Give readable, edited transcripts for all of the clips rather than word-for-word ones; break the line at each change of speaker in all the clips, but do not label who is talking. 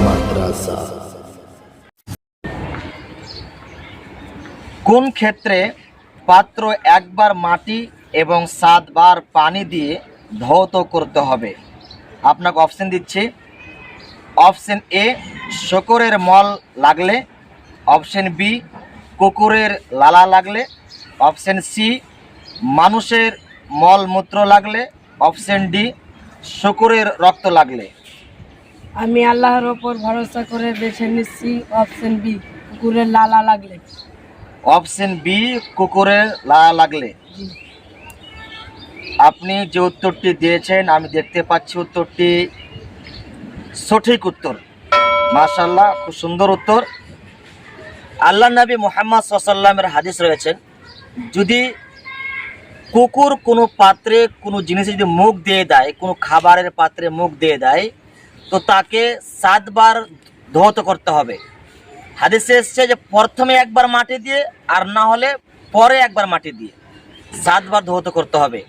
মাদ্রাসা।
কোন ক্ষেত্রে পাত্র একবার মাটি এবং 7 বার পানি দিয়ে ধৌত করতে হবে? আপনাকে অপশন দিচ্ছি। অপশন এ, শূকরের মল লাগলে। অপশন বি, কুকুরের লালা লাগলে। অপশন সি, মানুষের মলমূত্র লাগলে। অপশন ডি, শূকরের রক্ত লাগলে।
আমি আল্লাহর ওপর ভরসা করে বেছে নিচ্ছি অপশন বি, কুকুরের লালা লাগলে।
অপশন বি, কুকুরের লালা লাগলে। আপনি যে উত্তরটি দিয়েছেন আমি দেখতে পাচ্ছি উত্তরটি সঠিক উত্তর। মাশাআল্লাহ, খুব সুন্দর উত্তর। আল্লাহ নবী মুহাম্মদ সাল্লাল্লাহু আলাইহি ওয়াসাল্লামের হাদিস রয়েছে, যদি কুকুর কোনো পাত্রে কোনো জিনিসে যদি মুখ দিয়ে দেয়, কোনো খাবারের পাত্রে মুখ দিয়ে দেয়, তো তাকে 7 বার ধৌত করতে হবে। হাদিসে এসছে যে প্রথমে একবার মাটি দিয়ে, আর না হলে পরে একবার মাটি দিয়ে 7 বার ধৌত করতে হবে।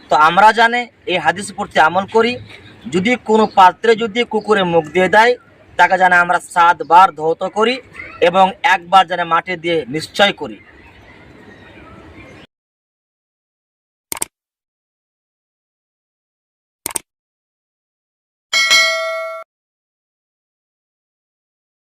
তো আমরা জানি এই হাদিস প্রতি আমল করি। যদি কোনো পাত্রে যদি কুকুরে মুখ দিয়ে দেয়, তাকে জানে আমরা 7 বার ধৌত করি এবং একবার যেন মাটি দিয়ে নিশ্চয় করি।